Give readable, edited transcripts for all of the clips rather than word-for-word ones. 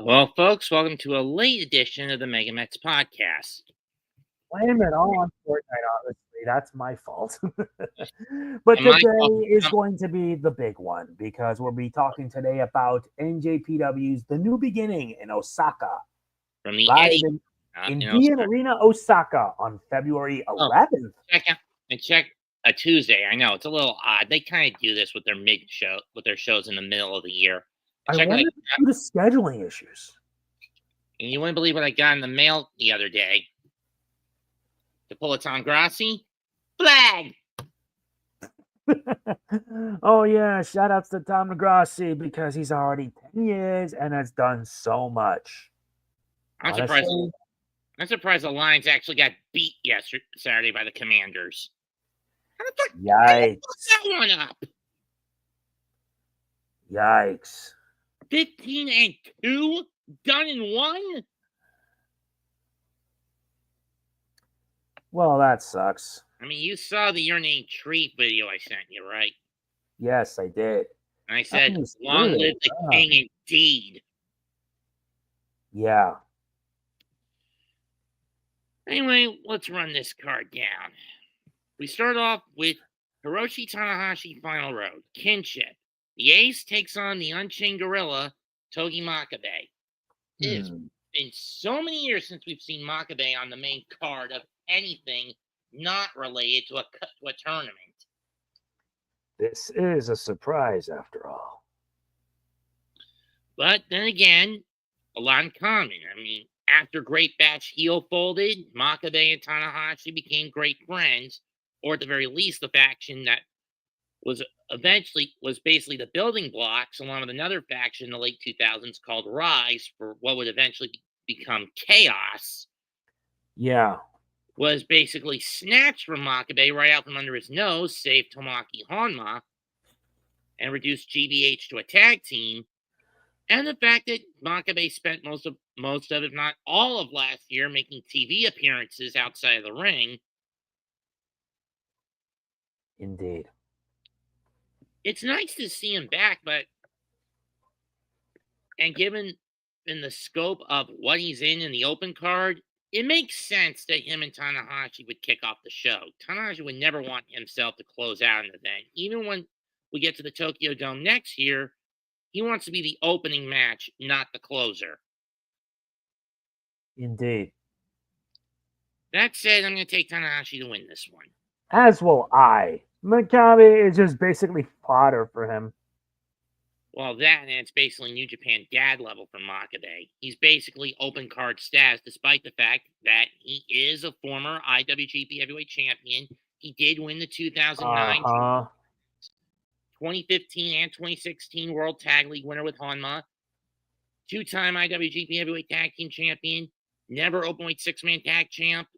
Well, folks, welcome to a late edition of the MegaMets podcast. Blame it all on Fortnite, obviously. that's my fault. But today is going to be the big one because we'll be talking today about NJPW's The New Beginning in Osaka. From the live Eddie in Dian Arena, Osaka on February 11th. Check a Tuesday. I know it's a little odd. They kind of do this with their shows in the middle of the year. I wonder due to scheduling issues. And you wouldn't believe what I got in the mail the other day. To pull a Tom Grassi flag. Oh yeah, shout outs to Tom Grassi because he's already 10 years and has done so much. I'm surprised the Lions actually got beat Saturday by the Commanders. How the fuck Yikes. that one up? Yikes. 15-2, done in one? Well, that sucks. I mean, you saw the Your Name Treat video I sent you, right? Yes, I did. And I said, long live the king indeed. Yeah. Anyway, let's run this card down. We start off with Hiroshi Tanahashi Final Road, Kinship. The Ace takes on the Unchained Gorilla, Togi Makabe. It's been so many years since we've seen Makabe on the main card of anything not related to a tournament. This is a surprise after all. But then again, a lot in common. I mean, after Great Batch heel folded, Makabe and Tanahashi became great friends, or at the very least, the faction that was basically the building blocks, along with another faction in the late 2000s called ReVice, for what would eventually become Chaos. Yeah. Was basically snatched from Makabe right out from under his nose, saved Tomoaki Honma, and reduced GBH to a tag team. And the fact that Makabe spent most of, if not all of last year, making TV appearances outside of the ring. Indeed. It's nice to see him back, and given in the scope of what he's in the open card, it makes sense that him and Tanahashi would kick off the show. Tanahashi would never want himself to close out an event. Even when we get to the Tokyo Dome next year, he wants to be the opening match, not the closer. Indeed. That said, I'm going to take Tanahashi to win this one. As will I. Makabe is just basically fodder for him. Well, that, and it's basically New Japan dad level for Makabe. He's basically open card status, despite the fact that he is a former IWGP heavyweight champion. He did win the 2009, 2015, and 2016 World Tag League winner with Honma. Two-time IWGP heavyweight tag team champion. Never Openweight six-man tag champ.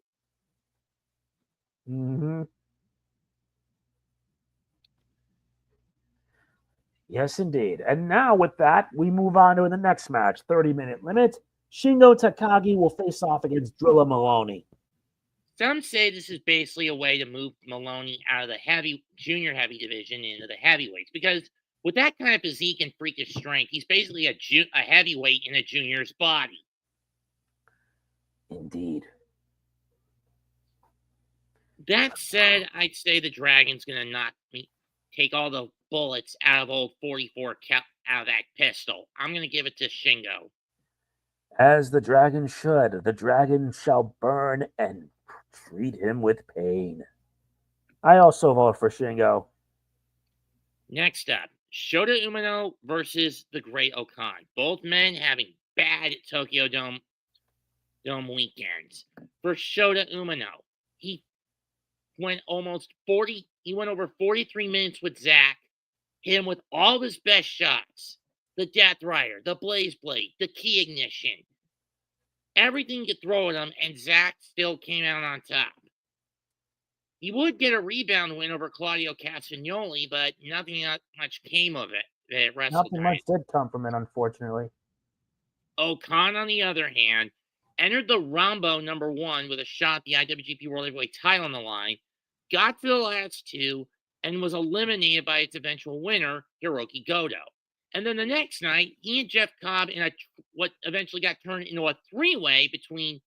Yes, indeed. And now with that, we move on to the next match, 30-minute limit. Shingo Takagi will face off against Drilla Moloney. Some say this is basically a way to move Moloney out of the junior heavy division into the heavyweights, because with that kind of physique and freakish strength, he's basically a heavyweight in a junior's body. Indeed. That said, I'd say the Dragon's going to take all the bullets out of old 44 out of that pistol. I'm going to give it to Shingo. As the Dragon should. The Dragon shall burn and treat him with pain. I also vote for Shingo. Next up, Shota Umino versus the Great Okan. Both men having bad Tokyo Dome weekends. For Shota Umino, he went over 43 minutes with Zack, hit him with all of his best shots. The Death Rider, the Blaze Blade, the Key Ignition. Everything you could throw at him, and Zack still came out on top. He would get a rebound win over Claudio Castagnoli, but nothing much came of it. Nothing much did come from it, unfortunately. Okan, on the other hand, entered the Rambo #1 with a shot at the IWGP World Heavyweight title on the line, got to the last two, and was eliminated by its eventual winner, Hiroki Goto. And then the next night, he and Jeff Cobb in what eventually got turned into a three-way between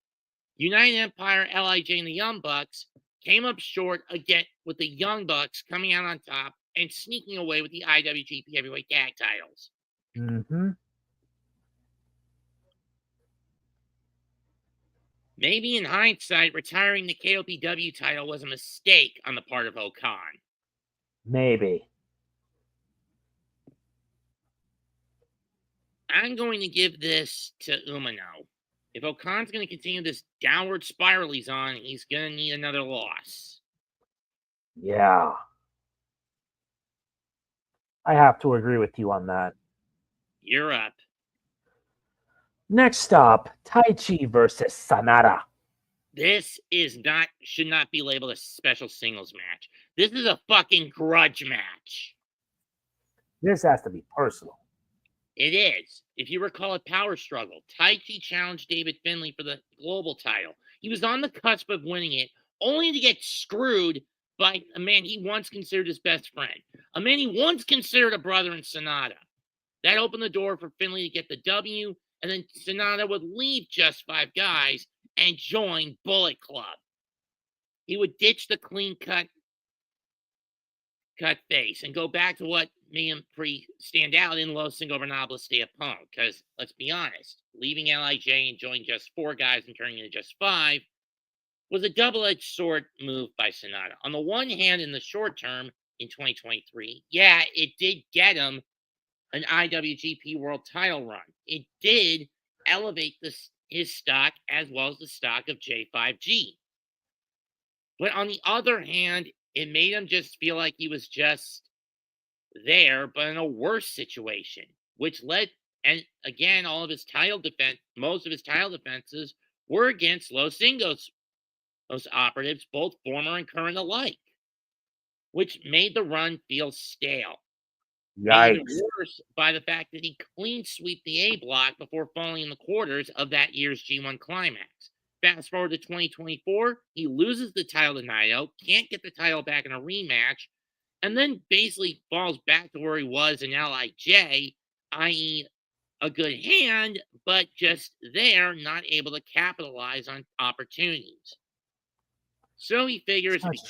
United Empire, LIJ, and the Young Bucks came up short again with the Young Bucks coming out on top and sneaking away with the IWGP Heavyweight Tag Titles. Mm-hmm. Maybe in hindsight, retiring the KOPW title was a mistake on the part of Okan. Maybe. I'm going to give this to Umino. If Okan's going to continue this downward spiral he's on, he's going to need another loss. Yeah. I have to agree with you on that. You're up. Next up, TAICHI versus SANADA. This should not be labeled a special singles match. This is a fucking grudge match. This has to be personal. It is. If you recall a power struggle, TAICHI challenged David Finlay for the global title. He was on the cusp of winning it, only to get screwed by a man he once considered his best friend. A man he once considered a brother in SANADA. That opened the door for Finlay to get the W, and then SANADA would leave Just Five Guys and join Bullet Club. He would ditch the clean cut face and go back to what made him stand out in Los Ingobernables de Japon. Because let's be honest, leaving LIJ and joining Just Four Guys and turning into Just Five was a double-edged sword move by SANADA. On the one hand, in the short term, in 2023, yeah, it did get him an IWGP World Title run. It did elevate his stock as well as the stock of J5G. But on the other hand, it made him just feel like he was just there, but in a worse situation, which led, and again, most of his title defenses were against Los operatives, both former and current alike, which made the run feel stale. Yikes. Made it worse by the fact that he clean swept the A block before falling in the quarters of that year's G1 Climax. Fast forward to 2024, he loses the title to Naito, can't get the title back in a rematch, and then basically falls back to where he was in LIJ, i.e. a good hand, but just there, not able to capitalize on opportunities. So he figures if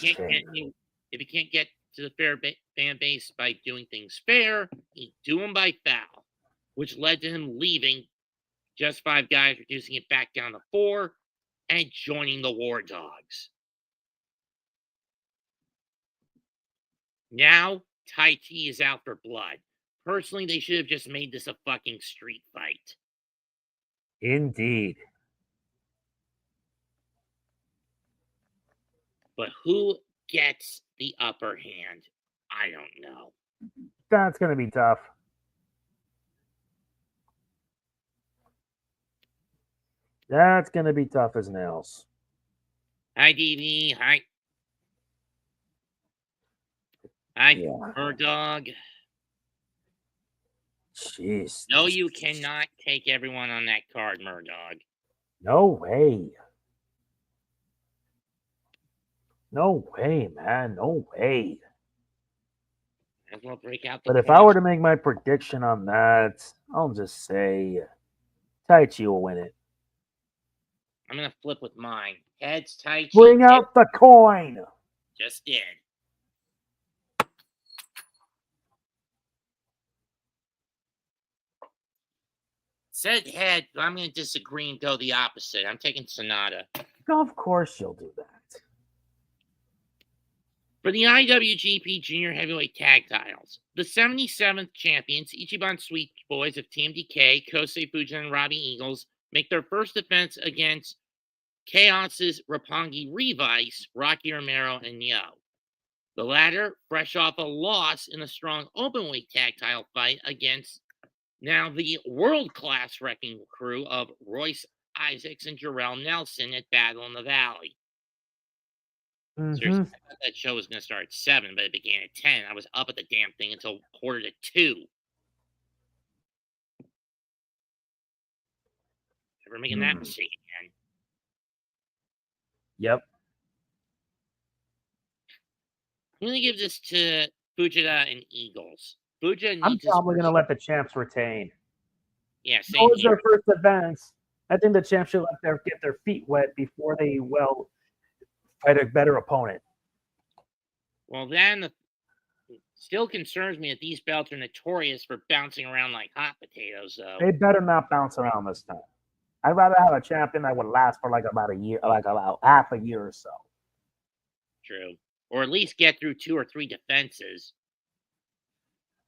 he can't get to the fair fan base by doing things fair, he'd do them by foul, which led to him leaving Just Five Guys, reducing it back down to 4, and joining the War Dogs. Now, TAICHI is out for blood. Personally, they should have just made this a fucking street fight. Indeed. But who gets the upper hand? I don't know. That's going to be tough. That's going to be tough as nails. Hi, DV. Hi. Hi, Murdog. Jeez. No, you cannot take everyone on that card, Murdog. No way. No way, man. No way. As well break out but if I were to make my prediction on that, I'll just say TAICHI will win it. I'm going to flip with mine. Heads, TAICHI. Bring out the coin. Just did. Said head, but I'm going to disagree and go the opposite. I'm taking SANADA. Of course you'll do that. For the IWGP Junior Heavyweight Tag Titles, the 77th champions, Ichiban Sweet Boys of Team DK, Kosei, Fujita, and Robbie Eagles, make their first defense against Chaos's Roppongi ReVice, Rocky Romero, and Yo. The latter, fresh off a loss in a strong Openweight Tag Title fight against now the world-class wrecking crew of Royce Isaacs and Jarrell Nelson at Battle in the Valley. Seriously, I thought that show was going to start at 7, but it began at 10. I was up at the damn thing until 1:45. Never making that mistake again. Yep. I'm going to give this to Fujita and Eagles. Fuji I'm needs probably going to let the champs retain. Yeah, same Those here. are their first events. I think the champs should get their feet wet before they fight a better opponent. Well, then still concerns me that these belts are notorious for bouncing around like hot potatoes, though. They better not bounce around this time. I'd rather have a champion that would last for like about a year, like about half a year or so. True. Or at least get through 2 or 3 defenses.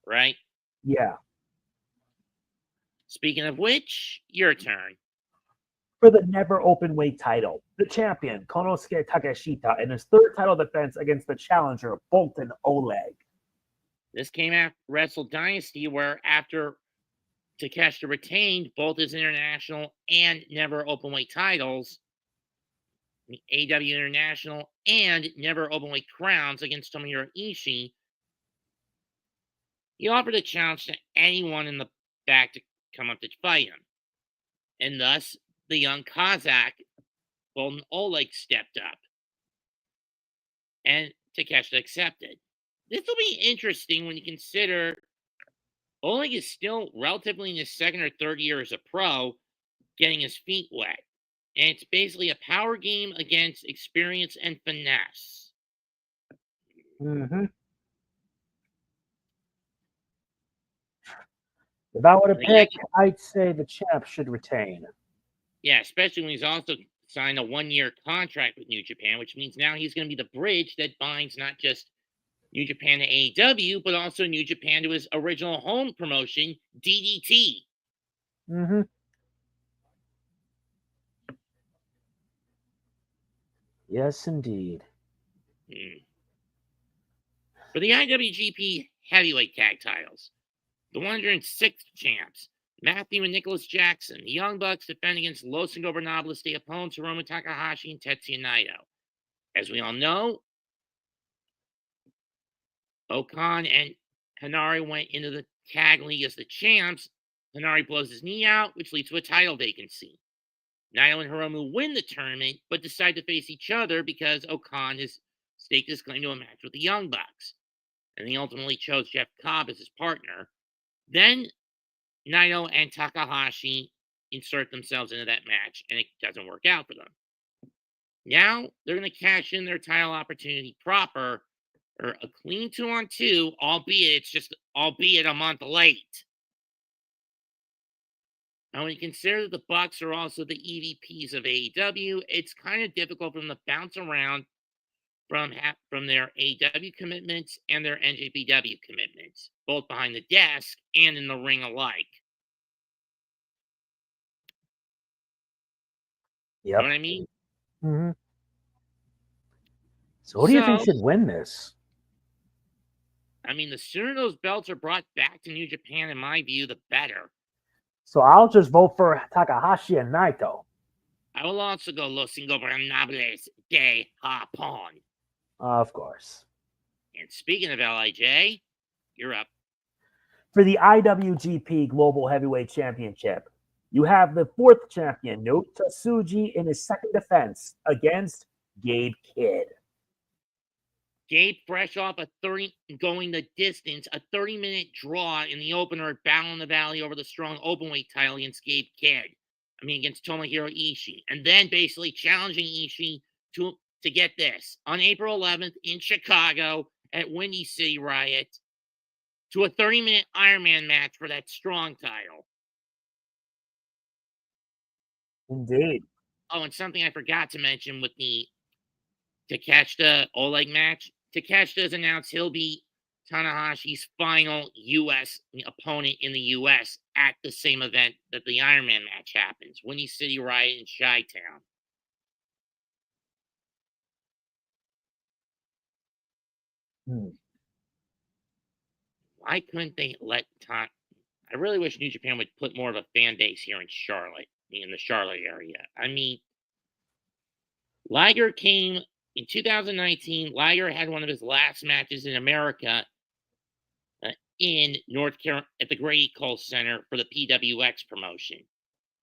Right? Yeah. Speaking of which, your turn. For the never open weight title, the champion, Konosuke Takeshita, in his third title defense against the challenger, Boltin Oleg. This came after Wrestle Dynasty, where after Takeshita retained both his international and never openweight titles, the AW International and never openweight crowns against Tomohiro Ishii, he offered a challenge to anyone in the back to come up to fight him. And thus, the young Kazakh, Boltin Oleg, stepped up. And Takeshita accepted. This will be interesting when you consider Oleg is still relatively in his second or third year as a pro, getting his feet wet. And it's basically a power game against experience and finesse. Mm-hmm. If I were to pick, I'd say the champ should retain. Yeah, especially when he's also signed a 1-year contract with New Japan, which means now he's going to be the bridge that binds not just New Japan to AEW, but also New Japan to his original home promotion, DDT. Mm-hmm. Yes, indeed. For the IWGP Heavyweight Tag Titles, the 106th champs, Matthew and Nicholas Jackson, the Young Bucks, defend against Los Ingobernables, the opponents Hiromu Takahashi and Tetsuya Naito. As we all know, Okan and Hanari went into the tag league as the champs. Hanari blows his knee out, which leads to a title vacancy. Naito and Hiromu win the tournament, but decide to face each other because Okan has staked his claim to a match with the Young Bucks. And he ultimately chose Jeff Cobb as his partner. Then Naito and Takahashi insert themselves into that match, and it doesn't work out for them. Now they're going to cash in their title opportunity proper, or a clean 2-on-2, albeit a month late. Now, when you consider that the Bucks are also the EVPs of AEW, it's kind of difficult for them to bounce around from their AEW commitments and their NJPW commitments, both behind the desk and in the ring alike. Yep. You know what I mean? Mm-hmm. So who do you think should win this? I mean, the sooner those belts are brought back to New Japan, in my view, the better. So I'll just vote for Takahashi and Naito. I will also go Los Ingobernables de Japon. Of course. And speaking of LIJ, you're up. For the IWGP Global Heavyweight Championship, you have the fourth champion, Nota Tsuji, in his second defense against Gabe Kidd. Gabe, fresh off going the distance, a 30-minute draw in the opener at Battle in the Valley over the strong openweight title against Gabe Kidd. Against Tomohiro Ishii. And then basically challenging Ishii to get this, on April 11th in Chicago at Windy City Riot, to a 30-minute Iron Man match for that strong title. Indeed. Oh, and something I forgot to mention with the Takeshita Oleg match. Takeshita has announced he'll be Tanahashi's final U.S. opponent in the U.S. at the same event that the Iron Man match happens, Windy City Riot in Chi-Town. Why couldn't they let I really wish New Japan would put more of a fan base here in Charlotte, in the Charlotte area. Liger came in 2019. Liger had one of his last matches in America in North Carolina at the Grady Cole Center for the PWX promotion,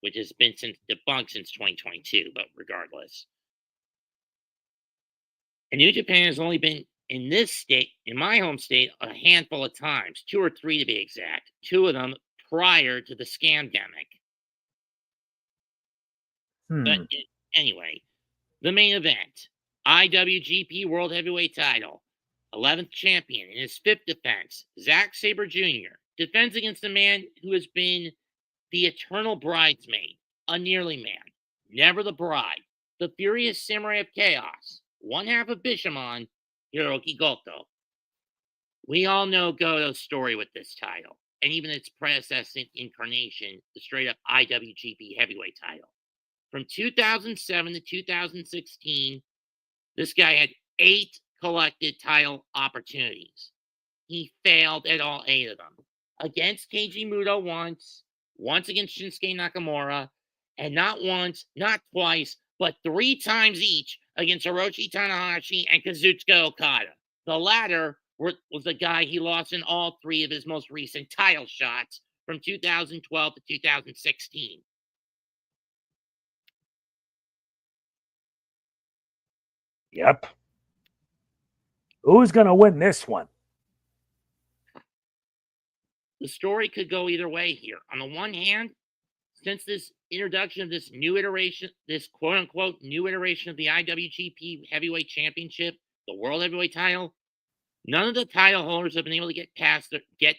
which has been debunked since 2022, but regardless. And New Japan has only been in this state, in my home state, a handful of times, 2 or 3 to be exact. 2 of them prior to the scamdemic. But anyway, the main event, IWGP World Heavyweight Title, 11th champion in his 5th defense, Zack Sabre Jr. defends against a man who has been the eternal bridesmaid, a nearly man, never the bride, the furious samurai of chaos, one half of Bishamon, Hiroki Goto. We all know Goto's story with this title, and even its predecessor incarnation, the straight-up IWGP Heavyweight title. From 2007 to 2016, this guy had 8 collected title opportunities. He failed at all 8 of them. Against Keiji Muto once against Shinsuke Nakamura, and not once, not twice, but 3 times each against Hiroshi Tanahashi and Kazuchika Okada. The latter was the guy he lost in all 3 of his most recent title shots from 2012 to 2016. Yep. Who's going to win this one? The story could go either way here. On the one hand, since this introduction of this new iteration, this quote-unquote new iteration of the IWGP Heavyweight Championship, the World Heavyweight title, none of the title holders have been able to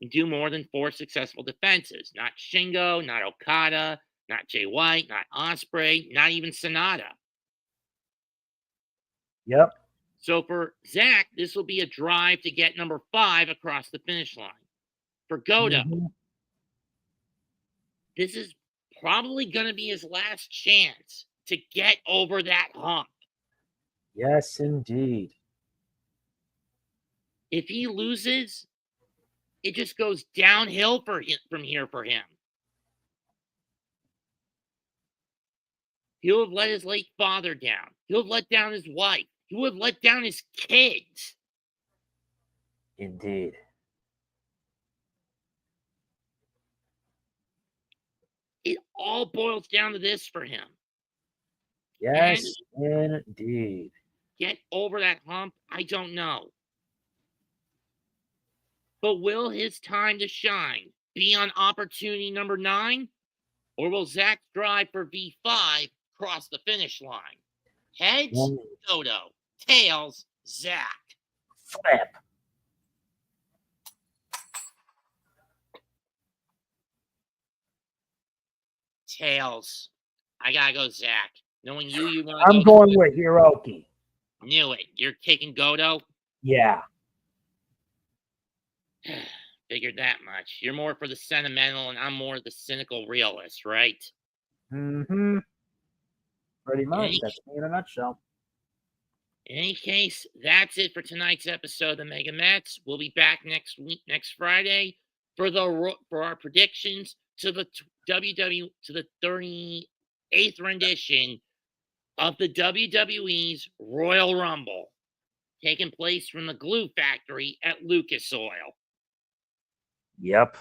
do more than 4 successful defenses. Not Shingo, not Okada, not Jay White, not Ospreay, not even SANADA. Yep. So for Zack, this will be a drive to get number 5 across the finish line. For Goto, this is probably going to be his last chance to get over that hump. Yes, indeed. If he loses, it just goes downhill from here for him. He'll have let his late father down. He'll have let down his wife. He would have let down his kids. Indeed. It all boils down to this for him. Yes, indeed. Get over that hump? I don't know. But will his time to shine be on opportunity number 9? Or will Zack drive for V5 cross the finish line? Heads, Goto. Tails, Zack. Flip. Tails. I gotta go Zack. Knowing you want to. I'm going with Hiroki. Knew it. You're taking Goto? Yeah. Figured that much. You're more for the sentimental, and I'm more the cynical realist, right? Mm-hmm. Pretty much. That's me in a nutshell. In any case, that's it for tonight's episode of the MegaMets. We'll be back next Friday, for our predictions to the to the 38th rendition of the WWE's Royal Rumble, taking place from the Glue Factory at Lucas Oil. Yep.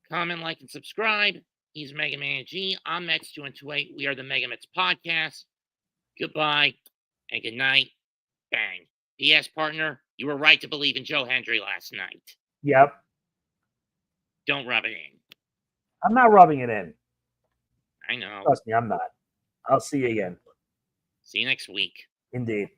Comment, like, and subscribe. He's Mega Man G. I'm Mets2128. We are the MegaMets podcast. Goodbye and good night. Bang. P.S. partner, you were right to believe in Joe Hendry last night. Yep. Don't rub it in. I'm not rubbing it in. I know. Trust me, I'm not. I'll see you again. See you next week. Indeed.